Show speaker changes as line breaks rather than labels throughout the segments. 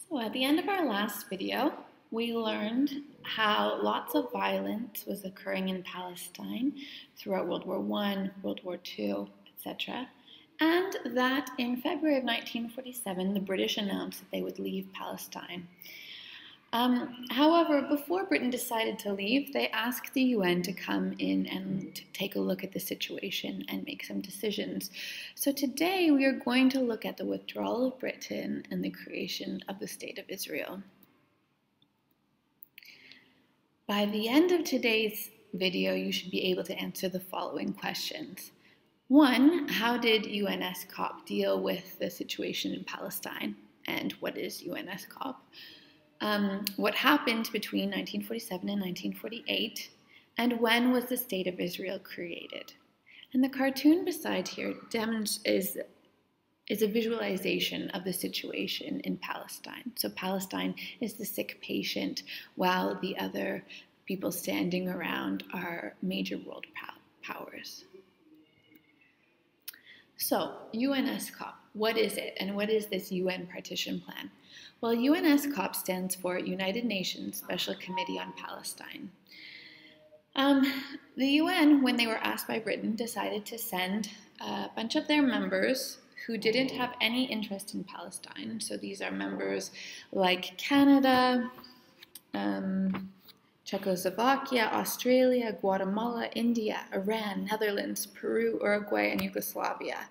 So at the end of our last video, we learned how lots of violence was occurring in Palestine throughout World War I, World War II, etc. And that in February of 1947, the British announced that they would leave Palestine. However, before Britain decided to leave, they asked the UN to come in and take a look at the situation and make some decisions. So today we are going to look at the withdrawal of Britain and the creation of the State of Israel. By the end of today's video, you should be able to answer the following questions. 1. How did UNSCOP deal with the situation in Palestine? And what is UNSCOP? What happened between 1947 and 1948, and when was the State of Israel created? And the cartoon beside here is a visualization of the situation in Palestine. So Palestine is the sick patient, while the other people standing around are major world powers. So UNSCOP, what is it, and what is this UN partition plan? Well, UNSCOP stands for United Nations Special Committee on Palestine. The UN, when they were asked by Britain, decided to send a bunch of their members who didn't have any interest in Palestine. So these are members like Canada, Czechoslovakia, Australia, Guatemala, India, Iran, Netherlands, Peru, Uruguay, and Yugoslavia.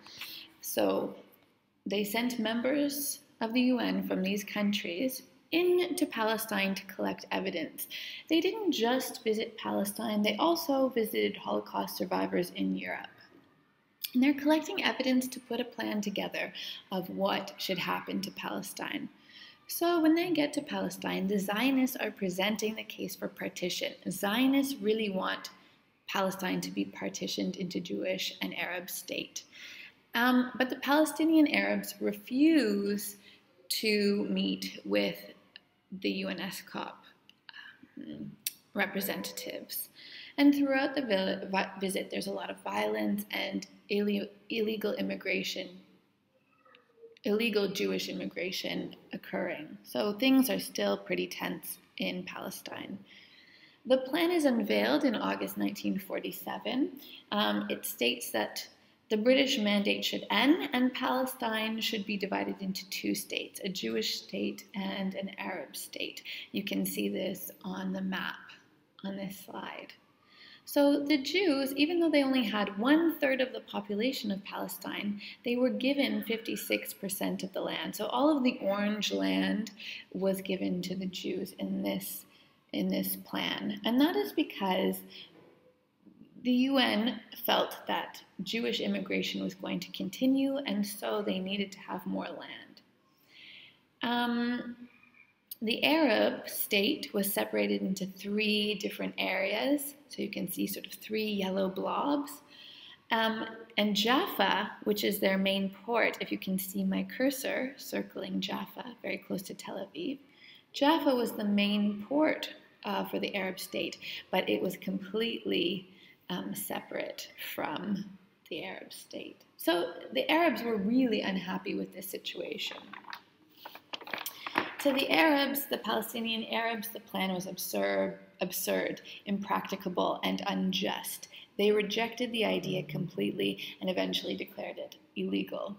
So they sent members of the UN from these countries into Palestine to collect evidence. They didn't just visit Palestine, they also visited Holocaust survivors in Europe. And they're collecting evidence to put a plan together of what should happen to Palestine. So when they get to Palestine, the Zionists are presenting the case for partition. Zionists really want Palestine to be partitioned into Jewish and Arab state. But the Palestinian Arabs refuse to meet with the UNSCOP representatives. And throughout the visit, there's a lot of violence and illegal Jewish immigration occurring. So things are still pretty tense in Palestine. The plan is unveiled in August 1947. It states that the British mandate should end and Palestine should be divided into two states, a Jewish state and an Arab state. You can see this on the map on this slide. So the Jews, even though they only had 1/3 of the population of Palestine, they were given 56% of the land. So all of the orange land was given to the Jews in this plan. And that is because the UN felt that Jewish immigration was going to continue, and so they needed to have more land. The Arab state was separated into 3 different areas. So you can see sort of 3 yellow blobs. And Jaffa, which is their main port, if you can see my cursor circling Jaffa, very close to Tel Aviv, Jaffa was the main port for the Arab state, but it was completely separate from the Arab state. So the Arabs were really unhappy with this situation. To the Arabs, the Palestinian Arabs, the plan was absurd, impracticable, and unjust. They rejected the idea completely and eventually declared it illegal.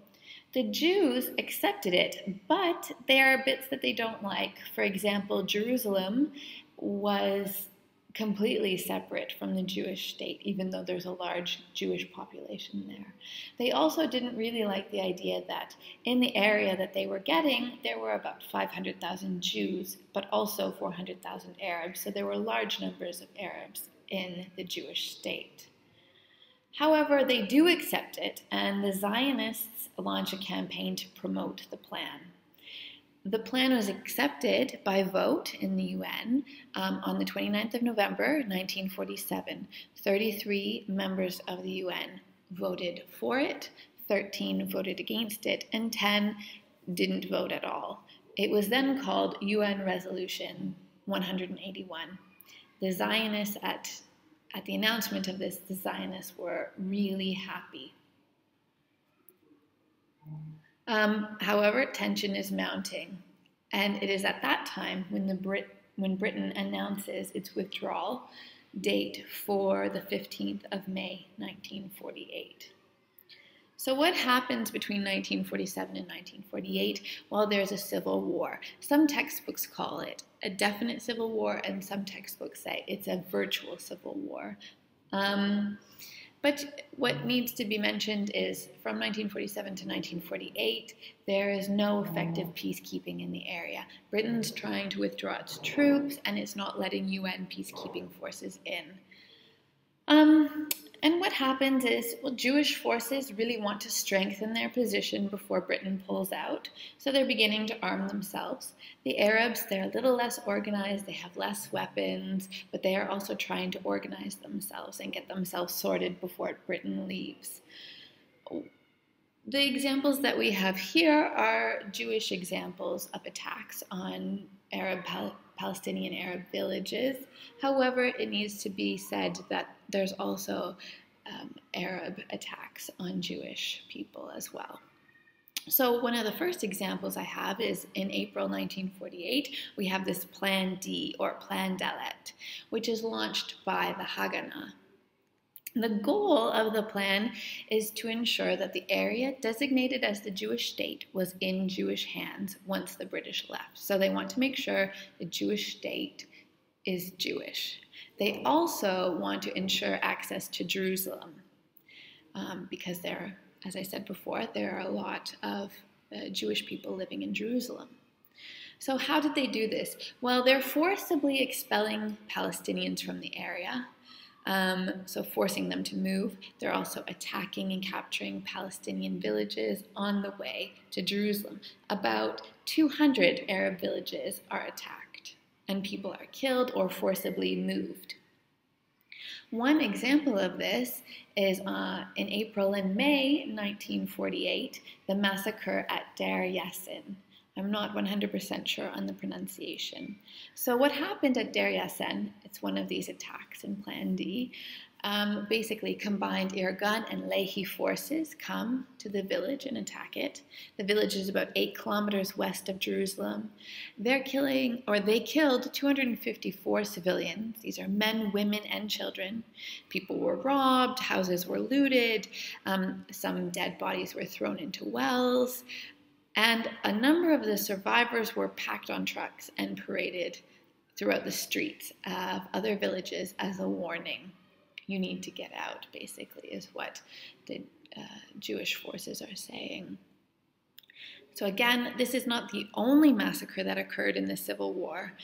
The Jews accepted it, but there are bits that they don't like. For example, Jerusalem was completely separate from the Jewish state, even though there's a large Jewish population there. They also didn't really like the idea that in the area that they were getting, there were about 500,000 Jews, but also 400,000 Arabs, so there were large numbers of Arabs in the Jewish state. However, they do accept it, and the Zionists launch a campaign to promote the plan. The plan was accepted by vote in the UN on the 29th of November, 1947. 33 members of the UN voted for it, 13 voted against it, and 10 didn't vote at all. It was then called UN Resolution 181. The Zionists, at the announcement of this, the Zionists were really happy. However, tension is mounting And it is at that time when Britain announces its withdrawal date for the 15th of May, 1948. So what happens between 1947 and 1948? Well, there's a civil war. Some textbooks call it a definite civil war, and some textbooks say it's a virtual civil war. But what needs to be mentioned is from 1947 to 1948, there is no effective peacekeeping in the area. Britain's trying to withdraw its troops, and it's not letting UN peacekeeping forces in. And what happens is, well, Jewish forces really want to strengthen their position before Britain pulls out, so they're beginning to arm themselves. The Arabs, they're a little less organized, they have less weapons, but they are also trying to organize themselves and get themselves sorted before Britain leaves. The examples that we have here are Jewish examples of attacks on Palestinian Arab villages. However, it needs to be said that there's also Arab attacks on Jewish people as well. So one of the first examples I have is in April 1948, we have this Plan D, or Plan Dalet, which is launched by the Haganah. The goal of the plan is to ensure that the area designated as the Jewish state was in Jewish hands once the British left. So they want to make sure the Jewish state is Jewish. They also want to ensure access to Jerusalem because there, as I said before, there are a lot of Jewish people living in Jerusalem. So how did they do this? Well, they're forcibly expelling Palestinians from the area. So forcing them to move. They're also attacking and capturing Palestinian villages on the way to Jerusalem. About 200 Arab villages are attacked, and people are killed or forcibly moved. One example of this is in April and May 1948, the massacre at Deir Yassin. I'm not 100% sure on the pronunciation. So what happened at Deir Yassin, it's one of these attacks in Plan D, basically combined Irgun and Lehi forces come to the village and attack it. The village is about 8 kilometers west of Jerusalem. They killed 254 civilians. These are men, women, and children. People were robbed, houses were looted, some dead bodies were thrown into wells. And a number of the survivors were packed on trucks and paraded throughout the streets of other villages as a warning. You need to get out, basically, is what the Jewish forces are saying. So again, this is not the only massacre that occurred in the Civil War.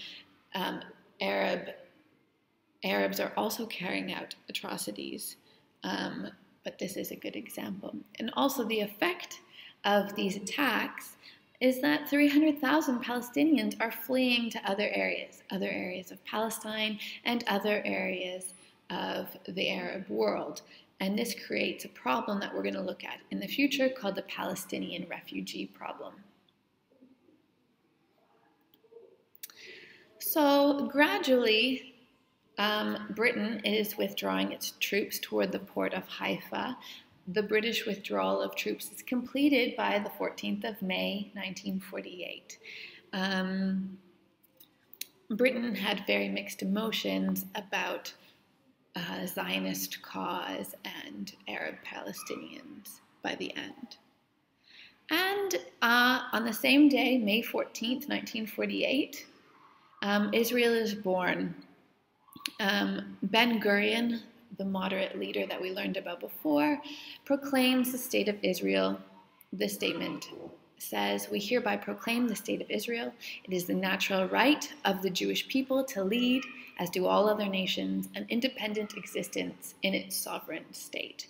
Arabs are also carrying out atrocities, but this is a good example. And also the effect of these attacks is that 300,000 Palestinians are fleeing to other areas of Palestine and other areas of the Arab world. And this creates a problem that we're going to look at in the future called the Palestinian refugee problem. So gradually, Britain is withdrawing its troops toward the port of Haifa. The British withdrawal of troops is completed by the 14th of May, 1948. Britain had very mixed emotions about Zionist cause and Arab Palestinians by the end. And on the same day, May 14th, 1948, Israel is born. Ben-Gurion, the moderate leader that we learned about before, proclaims the state of Israel. This statement says, "We hereby proclaim the state of Israel. It is the natural right of the Jewish people to lead, as do all other nations, an independent existence in its sovereign state."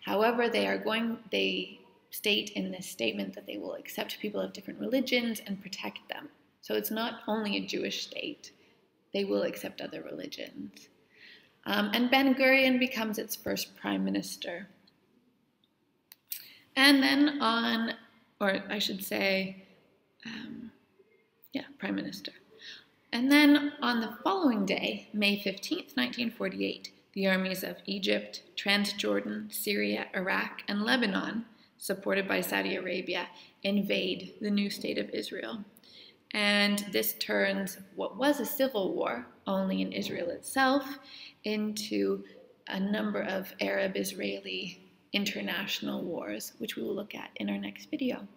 However, they state in this statement that they will accept people of different religions and protect them. So it's not only a Jewish state. They will accept other religions. And Ben-Gurion becomes its first prime minister. And then prime minister. And then on the following day, May 15th, 1948, the armies of Egypt, Transjordan, Syria, Iraq, and Lebanon, supported by Saudi Arabia, invade the new state of Israel. And this turns what was a civil war, only in Israel itself, into a number of Arab-Israeli international wars, which we will look at in our next video.